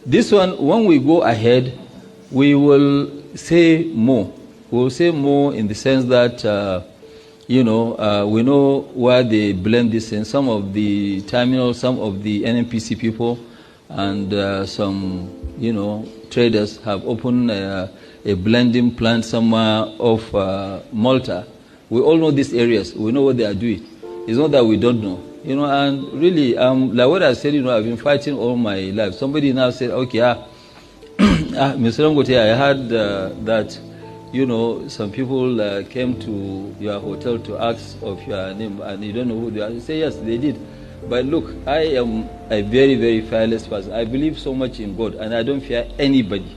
This one, when we go ahead, we will say more. We will say more in the sense that, we know where they blend this in. Some of the terminals, some of the NNPC people, and some, traders have opened a blending plant somewhere off Malta. We all know these areas. We know what they are doing. It's not that we don't know. And really, like what I said, I've been fighting all my life. Somebody now said, okay, Mr. Dangote, I heard that, some people came to your hotel to ask of your name and you don't know who they are. You say, yes, they did. But look, I am a very, very fearless person. I believe so much in God and I don't fear anybody.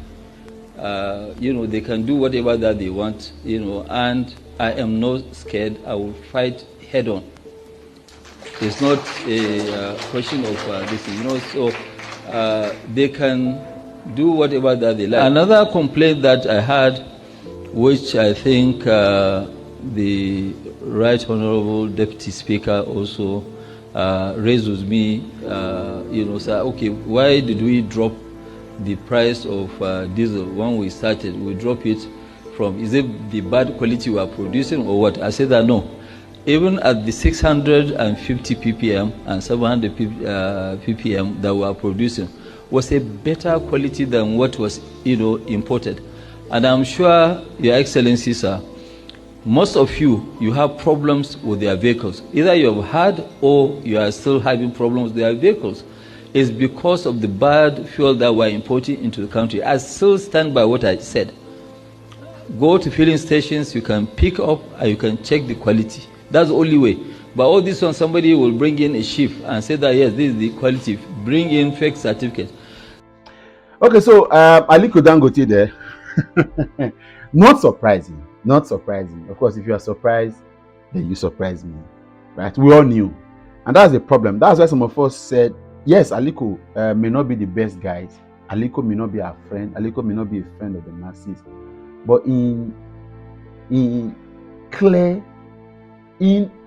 They can do whatever that they want, and I am not scared. I will fight head on. It's not a question of this, so they can do whatever that they like. Another complaint that I had, which I think the Right Honorable Deputy Speaker also raised with me, say, okay, why did we drop the price of diesel when we started? We drop it from, is it the bad quality we are producing or what? I said that no. Even at the 650 ppm and 700 ppm that we are producing was a better quality than what was imported. And I'm sure, Your Excellency, sir, most of you have problems with their vehicles. Either you have had or you are still having problems with their vehicles. It's because of the bad fuel that we're importing into the country. I still stand by what I said. Go to filling stations, you can pick up and you can check the quality. That's the only way. But all this one, somebody will bring in a ship and say that, yes, this is the quality. Bring in fake certificate. Okay, so Aliko Dangote there. Not surprising. Not surprising. Of course, if you are surprised, then you surprise me. Right? We all knew. And that's the problem. That's why some of us said, yes, Aliko may not be the best guys. Aliko may not be our friend. Aliko may not be a friend of the masses. But in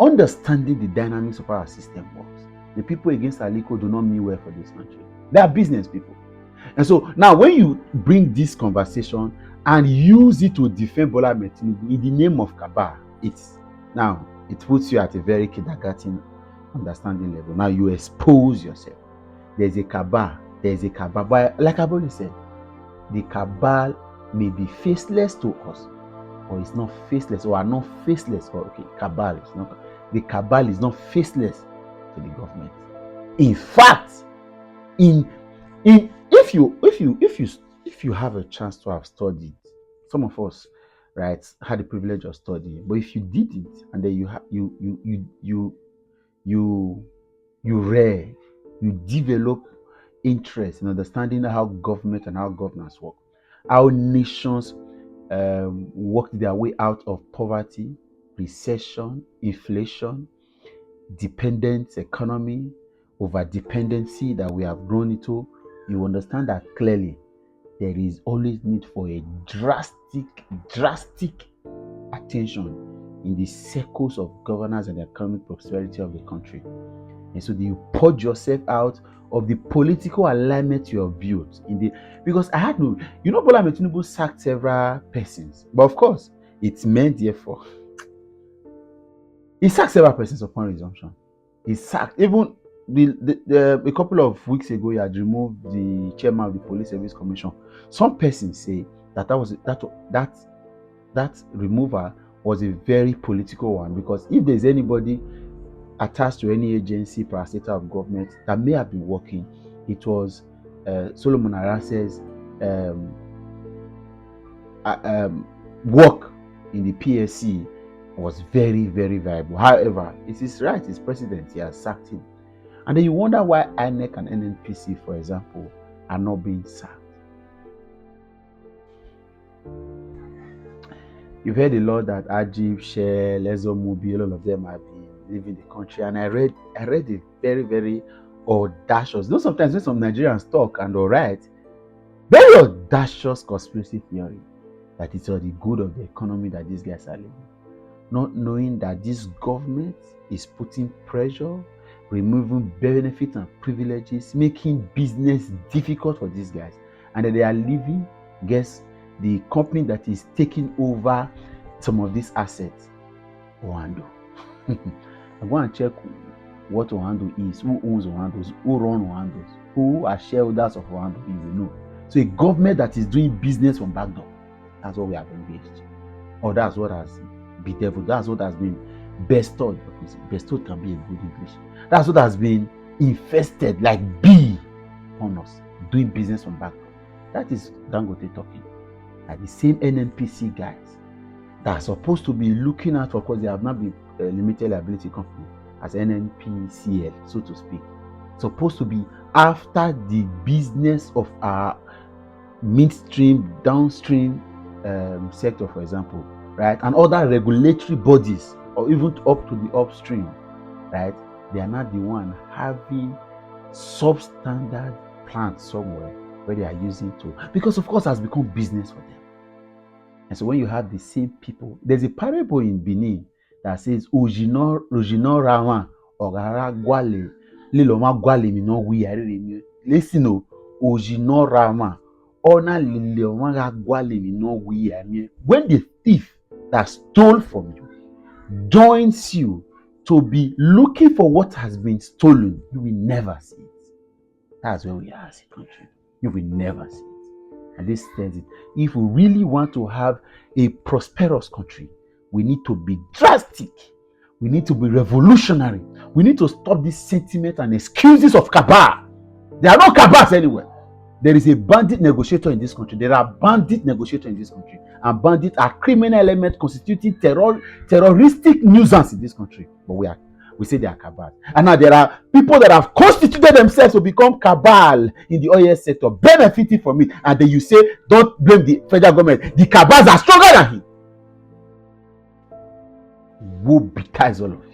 understanding the dynamics of our system works, the people against Aliko do not mean well for this country. They are business people. And so now when you bring this conversation and use it to defend Bola Ahmed Tinubu in the name of cabal, it puts you at a very kindergarten understanding level. Now you expose yourself. There's a cabal. But like I've already said, the cabal may be faceless to us, or it's not faceless, or are not faceless. Or okay, cabal is not. The cabal is not faceless to the government. In fact, if you have a chance to have studied, some of us, right, had the privilege of studying, but if you didn't, and then you read, you develop interest in understanding how government and how governance work, how nations work their way out of poverty, recession, inflation, dependent economy, over dependency that we have grown into, you understand that clearly there is always need for a drastic attention in the circles of governance and economic prosperity of the country. And so you purge yourself out of the political alignment you have built because I had no, Bola Ahmed Tinubu sacked several persons, but of course it's meant therefore. He sacked several persons upon resumption. He sacked even a couple of weeks ago. He had removed the chairman of the Police Service Commission. Some persons say that removal was a very political one, because if there's anybody attached to any agency, parastatal of government that may have been working, it was Solomon Arase's work in the PSC was very, very valuable. However, it is right, his president, he has sacked him. And then you wonder why INEC and NNPC, for example, are not being sacked. You've heard a lot that Ajib, Shell, ExxonMobil, all of them have been leaving the country. And I read a very, very audacious, though sometimes when some Nigerians talk and all right, very audacious conspiracy theory that it's for the good of the economy that these guys are living. Not knowing that this government is putting pressure, removing benefits and privileges, making business difficult for these guys. And then they are leaving, guess, the company that is taking over some of these assets, Oando. I go and check what Oando is, who owns Oando, who runs Oando, who are shareholders of Oando, you will know. So a government that is doing business from backdoor, that's what we have engaged. Or that's what has bedeviled, that's what has been bestowed. Bestowed can be a good English. That's what has been infested like bee on us, doing business from backdoor. That is Dangote talking. Like the same NNPC guys that are supposed to be looking out for, because they have not been a limited liability company as NNPCL, so to speak, supposed to be after the business of our midstream, downstream sector, for example, right, and other regulatory bodies, or even up to the upstream, right? They are not the one having substandard plants somewhere where they are using to, because of course it has become business for them. And so when you have the same people, there's a parable in Benin that says Ojino Rama Ogara Gwale Liloma Gwale Mino Wi. Listen, Ojino Rama Ona Liloma Gwale Mino Wi. When the thief that stole from you joins you to be looking for what has been stolen, you will never see it. That's where we are as a country. You will never see it. And this tells it. If we really want to have a prosperous country, we need to be drastic. We need to be revolutionary. We need to stop this sentiment and excuses of cabal. There are no cabals anywhere. There is a bandit negotiator in this country. There are bandit negotiators in this country. And bandits are criminal elements constituting terroristic nuisance in this country. But we say they are cabal. And now there are people that have constituted themselves to become cabal in the oil sector, benefiting from it. And then you say, don't blame the federal government. The cabals are stronger than him. Woe betides all of you.